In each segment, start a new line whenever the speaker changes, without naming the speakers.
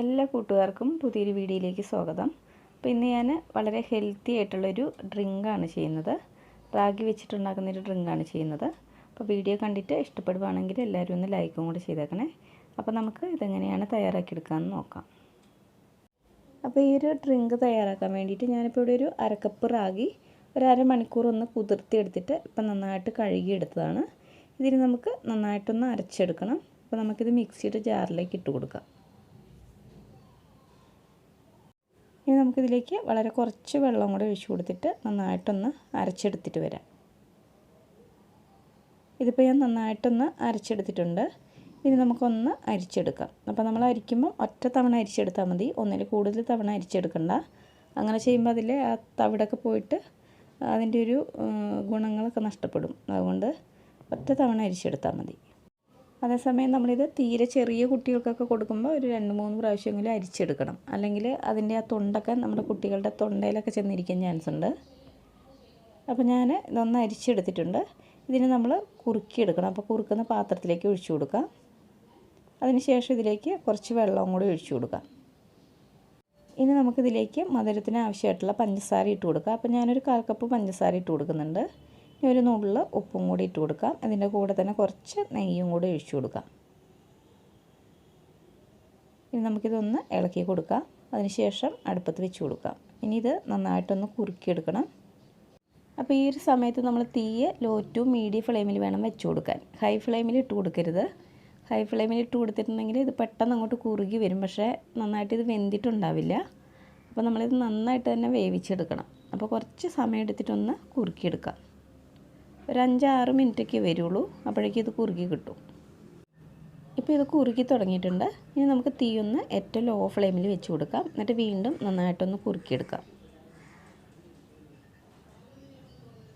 എല്ലാ കൂട്ടുകാർക്കും പുതിയൊരു വീഡിയോയിലേക്ക് സ്വാഗതം. അപ്പോൾ ഇന്ന് ഞാൻ വളരെ ഹെൽത്തി ആയിട്ടുള്ളൊരു ഡ്രിങ്കാണ് ചെയ്യുന്നത്. റാഗി വെച്ചിട്ടുണ്ടാക്കുന്നൊരു ഡ്രിങ്കാണ് ചെയ്യുന്നത്. അപ്പോൾ വീഡിയോ കണ്ടിട്ട് ഇഷ്ടപ്പെടുവാണെങ്കിൽ എല്ലാവരും ഒന്ന് ലൈക്കും കൂടി ചെയ്തേക്കണേ. അപ്പോൾ നമുക്ക് ഇതെങ്ങനെയാണ് തയ്യാറാക്കിയെടുക്കാമെന്ന് നോക്കാം. അപ്പോൾ ഈ ഒരു ഡ്രിങ്ക് തയ്യാറാക്കാൻ വേണ്ടിയിട്ട് ഞാനിപ്പോൾ ഇവിടെ ഒരു അരക്കപ്പ് റാഗി ഒരു അരമണിക്കൂർ ഒന്ന് കുതിർത്തി എടുത്തിട്ട് ഇപ്പം നന്നായിട്ട് കഴുകിയെടുത്തതാണ്. ഇതിന് നമുക്ക് നന്നായിട്ടൊന്ന് അരച്ചെടുക്കണം. അപ്പോൾ നമുക്കിത് മിക്സിയുടെ ജാറിലേക്ക് ഇട്ട് കൊടുക്കാം. ഇനി നമുക്കിതിലേക്ക് വളരെ കുറച്ച് വെള്ളം കൂടെ ഒഴിച്ച് കൊടുത്തിട്ട് നന്നായിട്ടൊന്ന് അരച്ചെടുത്തിട്ട് വരാം. ഇതിപ്പോൾ ഞാൻ നന്നായിട്ടൊന്ന് അരച്ചെടുത്തിട്ടുണ്ട്. ഇനി നമുക്കൊന്ന് അരിച്ചെടുക്കാം. അപ്പോൾ നമ്മൾ അരിക്കുമ്പോൾ ഒറ്റ തവണ അരിച്ചെടുത്താൽ മതി, ഒന്നിൽ കൂടുതൽ തവണ അരിച്ചെടുക്കണ്ട. അങ്ങനെ ചെയ്യുമ്പോൾ അതിൽ ആ തവിടൊക്കെ പോയിട്ട് അതിൻ്റെ ഒരു ഗുണങ്ങളൊക്കെ നഷ്ടപ്പെടും. അതുകൊണ്ട് ഒറ്റ തവണ അരിച്ചെടുത്താൽ മതി. അതേസമയം നമ്മളിത് തീരെ ചെറിയ കുട്ടികൾക്കൊക്കെ കൊടുക്കുമ്പോൾ ഒരു 2-3 പ്രാവശ്യമെങ്കിലും അരിച്ചെടുക്കണം. അല്ലെങ്കിൽ അതിൻ്റെ ആ തൊണ്ടൊക്കെ നമ്മുടെ കുട്ടികളുടെ തൊണ്ടയിലൊക്കെ ചെന്നിരിക്കാൻ ചാൻസ് ഉണ്ട്. അപ്പോൾ ഞാൻ ഇതൊന്ന് അരിച്ചെടുത്തിട്ടുണ്ട്. ഇതിന് നമ്മൾ കുറുക്കിയെടുക്കണം. അപ്പോൾ കുറുക്കുന്ന പാത്രത്തിലേക്ക് ഒഴിച്ചു കൊടുക്കാം. അതിനുശേഷം ഇതിലേക്ക് കുറച്ച് വെള്ളവും കൂടി ഒഴിച്ചു കൊടുക്കാം. ഇനി നമുക്കിതിലേക്ക് മധുരത്തിന് ആവശ്യമായിട്ടുള്ള പഞ്ചസാര ഇട്ട് കൊടുക്കാം. അപ്പോൾ ഞാനൊരു 1/4 കപ്പ് പഞ്ചസാര ഇട്ട് കൊടുക്കുന്നുണ്ട്. ഇനി ഒരു നുള്ളിൽ ഉപ്പും കൂടി ഇട്ട് കൊടുക്കാം. അതിൻ്റെ കൂടെ തന്നെ കുറച്ച് നെയ്യും കൂടി ഒഴിച്ചു കൊടുക്കാം. ഇനി നമുക്കിതൊന്ന് ഇളക്കി കൊടുക്കാം. അതിനുശേഷം അടുപ്പത്ത് വെച്ച് കൊടുക്കാം. ഇനി ഇത് നന്നായിട്ടൊന്ന് കുറുക്കിയെടുക്കണം. അപ്പോൾ ഈ ഒരു സമയത്ത് നമ്മൾ തീയെ ലോ ടു മീഡിയം ഫ്ലെയിമിൽ വേണം വെച്ച് കൊടുക്കാൻ. ഹൈ ഫ്ലെയിമിൽ ഇട്ട് കൊടുക്കരുത്. ഹൈ ഫ്ലെയിമിൽ ഇട്ട് കൊടുത്തിട്ടുണ്ടെങ്കിൽ ഇത് പെട്ടെന്ന് അങ്ങോട്ട് കുറുകി വരും. പക്ഷേ നന്നായിട്ട് ഇത് വെന്തിട്ടുണ്ടാവില്ല. അപ്പോൾ നമ്മളിത് നന്നായിട്ട് തന്നെ വേവിച്ചെടുക്കണം. അപ്പോൾ കുറച്ച് സമയം എടുത്തിട്ടൊന്ന് കുറുക്കിയെടുക്കാം. ഒരു 5-6 മിനിറ്റൊക്കെ വരുള്ളൂ. അപ്പോഴേക്കും ഇത് കുറുകി കിട്ടും. ഇപ്പോൾ ഇത് കുറുകി തുടങ്ങിയിട്ടുണ്ട്. ഇനി നമുക്ക് തീ ഒന്ന് ഏറ്റവും ലോ ഫ്ലെയിമിൽ വെച്ച് കൊടുക്കാം. എന്നിട്ട് വീണ്ടും നന്നായിട്ടൊന്ന് കുറുക്കിയെടുക്കാം.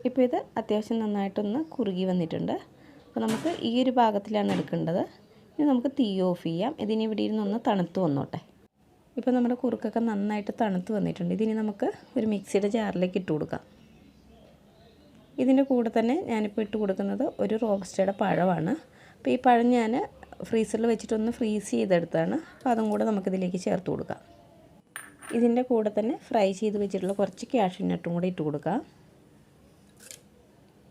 ഇപ്പോൾ ഇത് അത്യാവശ്യം നന്നായിട്ടൊന്ന് കുറുകി വന്നിട്ടുണ്ട്. അപ്പോൾ നമുക്ക് ഈ ഒരു ഭാഗത്തിലാണ് എടുക്കേണ്ടത്. ഇനി നമുക്ക് തീ ഓഫ് ചെയ്യാം. ഇതിനി ഇവിടെ ഇരുന്നൊന്ന് തണുത്ത് വന്നോട്ടെ. ഇപ്പോൾ നമ്മുടെ കുറുക്കൊക്കെ നന്നായിട്ട് തണുത്ത് വന്നിട്ടുണ്ട്. ഇതിനി നമുക്ക് ഒരു മിക്സിയുടെ ജാറിലേക്ക് ഇട്ട് കൊടുക്കാം. ഇതിൻ്റെ കൂടെ തന്നെ ഞാനിപ്പോൾ ഇട്ട് കൊടുക്കുന്നത് ഒരു റോബസ്റ്റയുടെ പഴമാണ്. അപ്പോൾ ഈ പഴം ഞാൻ ഫ്രീസറിൽ വെച്ചിട്ടൊന്ന് ഫ്രീസ് ചെയ്തെടുത്താണ്. അപ്പോൾ അതും കൂടെ നമുക്കിതിലേക്ക് ചേർത്ത് കൊടുക്കാം. ഇതിൻ്റെ കൂടെ തന്നെ ഫ്രൈ ചെയ്ത് വെച്ചിട്ടുള്ള കുറച്ച് കാഷ്യൂ നട്ടും കൂടെ ഇട്ട് കൊടുക്കാം.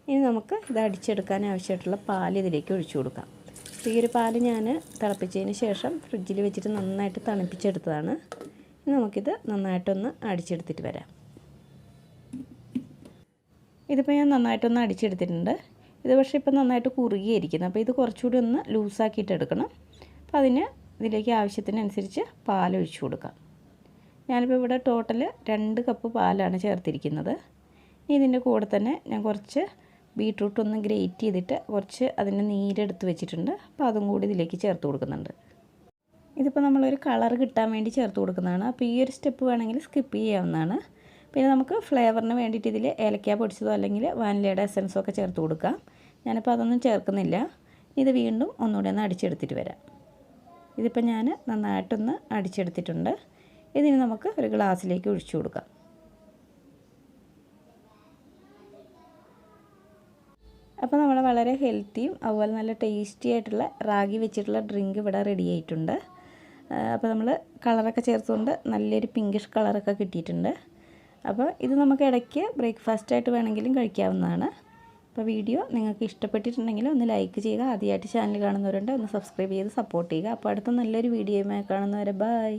ഇനി നമുക്ക് ഇത് അടിച്ചെടുക്കാൻ ആവശ്യമായിട്ടുള്ള പാൽ ഇതിലേക്ക് ഒഴിച്ചു കൊടുക്കാം. ഈ ഒരു പാൽ ഞാൻ തിളപ്പിച്ചതിന് ശേഷം ഫ്രിഡ്ജിൽ വെച്ചിട്ട് നന്നായിട്ട് തണുപ്പിച്ചെടുത്തതാണ്. ഇനി നമുക്കിത് നന്നായിട്ടൊന്ന് അടിച്ചെടുത്തിട്ട് വരാം. ഇതിപ്പോൾ ഞാൻ നന്നായിട്ടൊന്ന് അടിച്ചെടുത്തിട്ടുണ്ട്. ഇത് പക്ഷേ ഇപ്പോൾ നന്നായിട്ട് കുറുകിയിരിക്കുന്നത്. അപ്പോൾ ഇത് കുറച്ചുകൂടി ഒന്ന് ലൂസാക്കിയിട്ട് എടുക്കണം. അപ്പോൾ അതിന് ഇതിലേക്ക് ആവശ്യത്തിനനുസരിച്ച് പാൽ ഒഴിച്ചു കൊടുക്കാം. ഞാനിപ്പോൾ ഇവിടെ ടോട്ടൽ 2 കപ്പ് പാലാണ് ചേർത്തിരിക്കുന്നത്. ഇതിൻ്റെ കൂടെ തന്നെ ഞാൻ കുറച്ച് ബീട്രൂട്ട് ഒന്ന് ഗ്രേറ്റ് ചെയ്തിട്ട് കുറച്ച് അതിൻ്റെ നീരെടുത്ത് വെച്ചിട്ടുണ്ട്. അപ്പോൾ അതും കൂടി ഇതിലേക്ക് ചേർത്ത് കൊടുക്കുന്നുണ്ട്. ഇതിപ്പോൾ നമ്മളൊരു കളർ കിട്ടാൻ വേണ്ടി ചേർത്ത് കൊടുക്കുന്നതാണ്. അപ്പോൾ ഈ ഒരു സ്റ്റെപ്പ് വേണമെങ്കിൽ സ്കിപ്പ് ചെയ്യാവുന്നതാണ്. പിന്നെ നമുക്ക് ഫ്ലേവറിന് വേണ്ടിയിട്ട് ഇതിൽ ഏലക്ക പൊടിച്ചതോ അല്ലെങ്കിൽ വാനിലയുടെ എസൻസോ ഒക്കെ ചേർത്ത് കൊടുക്കാം. ഞാനിപ്പോൾ അതൊന്നും ചേർക്കുന്നില്ല. ഇത് വീണ്ടും ഒന്നുകൂടി ഒന്ന് അടിച്ചെടുത്തിട്ട് വരാം. ഇതിപ്പോൾ ഞാൻ നന്നായിട്ടൊന്ന് അടിച്ചെടുത്തിട്ടുണ്ട്. ഇതിന് നമുക്ക് ഒരു ഗ്ലാസ്സിലേക്ക് ഒഴിച്ചു കൊടുക്കാം. അപ്പോൾ നമ്മൾ വളരെ ഹെൽത്തിയും അതുപോലെ നല്ല ടേസ്റ്റി ആയിട്ടുള്ള റാഗി വെച്ചിട്ടുള്ള ഡ്രിങ്ക് ഇവിടെ റെഡി ആയിട്ടുണ്ട്. അപ്പോൾ നമ്മൾ കളറൊക്കെ ചേർത്തുകൊണ്ട് നല്ലൊരു പിങ്കിഷ് കളറൊക്കെ കിട്ടിയിട്ടുണ്ട്. അപ്പോൾ ഇത് നമുക്ക് ഇടയ്ക്ക് ബ്രേക്ക്ഫാസ്റ്റായിട്ട് വേണമെങ്കിലും കഴിക്കാവുന്നതാണ്. അപ്പോൾ വീഡിയോ നിങ്ങൾക്ക് ഇഷ്ടപ്പെട്ടിട്ടുണ്ടെങ്കിൽ ഒന്ന് ലൈക്ക് ചെയ്യുക. ആദ്യമായിട്ട് ചാനൽ കാണുന്നവരുണ്ട് ഒന്ന് സബ്സ്ക്രൈബ് ചെയ്ത് സപ്പോർട്ട് ചെയ്യുക. അപ്പോൾ അടുത്ത നല്ലൊരു വീഡിയോയുമായി കാണുന്നവരെ ബൈ.